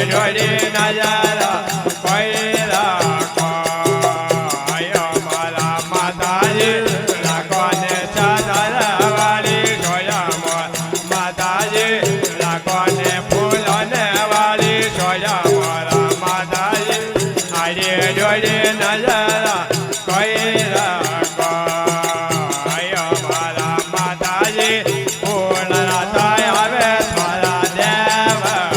ડોડી નજર કોઈ રાખો મારા માતાજી રાખોને ચાદર વાળી જોયા માતાજી રાખોને ફૂલોને વાળી જોયા મારા માતાજી આજે ડોડી નજર કોઈ રાખો મારા માતાજી ફૂલ રાતા આવે મારા દેવને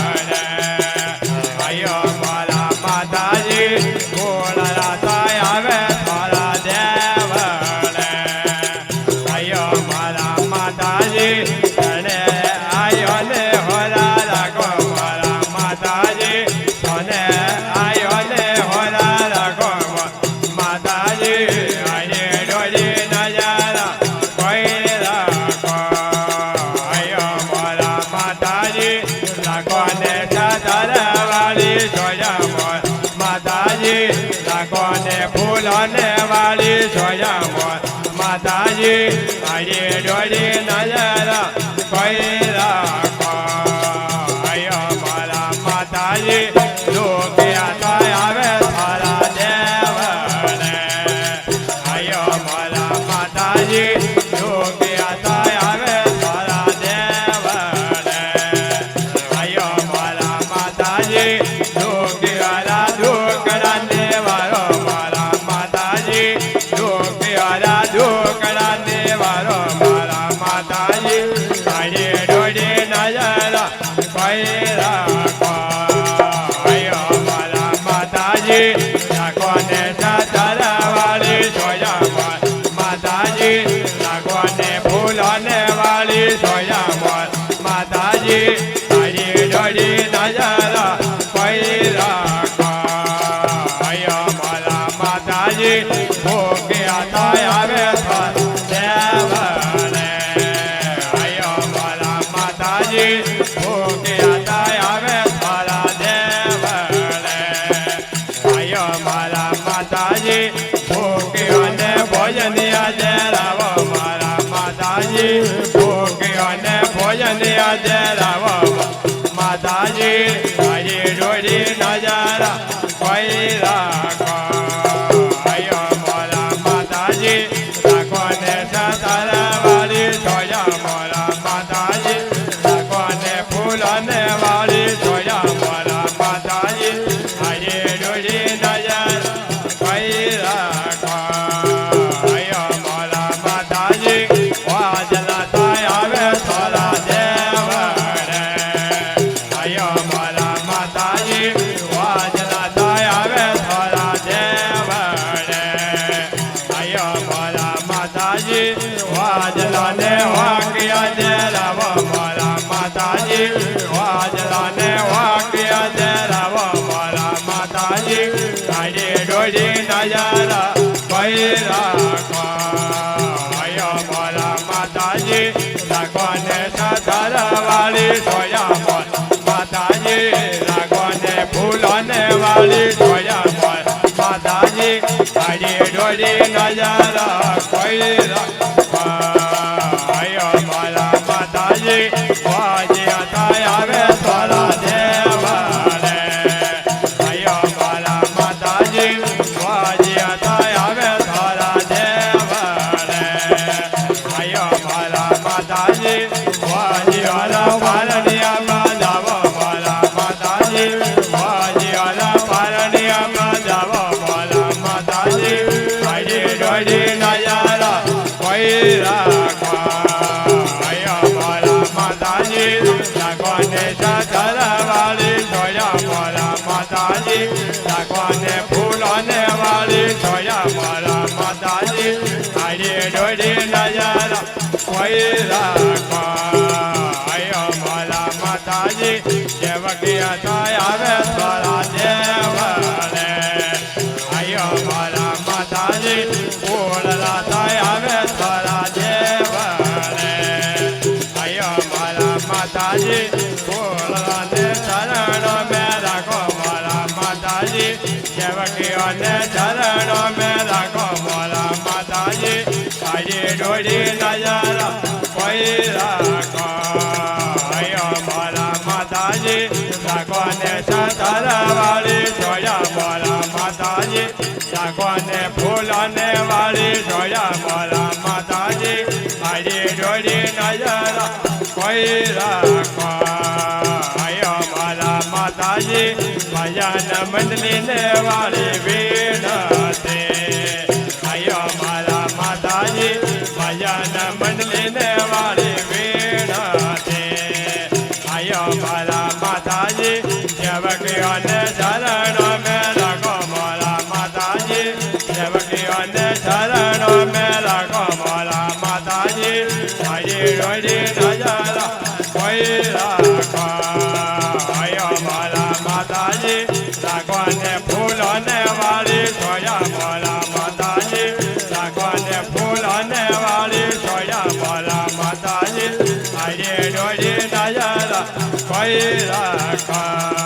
મારા માતાજી ફૂલ રાતા આવે મારા દેવને મારા માતાજી અને આયો ને હોરા રાખો મારા માતાજી અને આયો ને હોરા રાખો માતાજી આજે ડોડી નજર કોઈ રાખો મારા માતાજી રાખો ને ચાદર વાળી જોયા માતાજી રાખો ને ફૂલોને વાળી જોયા માતાજી આજે ડોડી નજર કોઈ રાખો મારા માતાજી લોક આવે મારા દેવને મારા માતાજી લોક આવે મારા દેવને મારા માતાજી લોક ઢોકળા દેવારો મારા માતાજી લોક ઢોકળા દેવારો મારા માતાજી આજે ડોડી નજર કોઈ રાખો મારા માતાજી રાખો ને ચાદર વાળી જોયા માતાજી રાખો ને ફૂલોને વાળી જોયા માતાજી આજે ડોડી નજર કોઈ રાખો મારા માતાજી ભોગે આવે દેવને મારા માતાજી ભોગે આવે મારા દેવને મારા માતાજી ભોગે અને ભોજન દેરાવો મારા માતાજી ભોગે અને ભોજન દેરાવો માતાજી આજે ડોડી નજર કોઈ રાખો મારા માતાજી રાખો ને ચાદર વાળી જોયા મારા માતાજી રાખો ને ફૂલોને વાળી જોયા મારા માતાજી આજે ડોડી નજર કોઈ રાખો મારા માતાજી વાજલા થાય આવે થોડા દેવને મારા માતાજી વાજલા થાય આવે થોડા દેવને મારા માતાજી વાજલાને વાક્યા દેરાવો મારા માતાજી વાજલાને વાક્યા દેરાવો મારા માતાજી આજે ડોડી નજર કોઈ રાખો મારા માતાજી રાખો ને ચાદર વાળી જોયા માતાજી રાખો ને ફૂલોને વાળી જોયા માતાજી આજે ડોડી નજર કોઈ રાખો મારા માતાજી વાજ્યા આવે થોડા દેવને મારા માતાજી વાજ્યા આવે થોડા દેવને મારા માતાજી વાજ્યા પારણિયા બાંધાવો મારા માતાજી વાજ્યા પારણિયા બાંધાવો મારા માતાજી આજે ડોડી નજર કોઈ રાખો મારા માતાજી રાખો ને ચાદર વાળી જોયા મારા માતાજી રાખો ને ફૂલોને વાળી જોયા મારા માતાજી આજે ડોડી નજર કોઈ રાખો મારા માતાજી સેવકીયા થાય આવે થોડા દેવને મારા માતાજી ફૂલ થાય આવે થોડા દેવને મારા માતાજી ફૂલને ચરણ મેં રાખો મારા માતાજી સેવકીઓને ચરણ મેં રાખો મારા માતાજી આજે ડોડી નજર કોઈ રાખો મારા માતાજી રાખો ને સતરવાળી જોયા મોરા માતાજી જાગવાને ફૂલને વાળી જોયા મોરા માતાજી મારી જોડી નજર કોઈ રાખો આયો મારા માતાજી ભજન મંડલીને વાળી વીણતી આયો મારા માતાજી ભજન મંડલીને વાળી વીણતી આયો મારા માતાજી સેવકીઓને ચરણો મેં રાખો મારા માતાજી સેવકીઓને ચરણો મેં રાખો મારા માતાજી મારી રોજી નજર કોઈ રાખો આયો મારા માતાજી રાખવાને ફૂલોને વાળી જોયા મારા માતાજી રાખવાને ફૂલોને વાળી જોયા મારા માતાજી મારી રોજી નજર કોઈ રાખો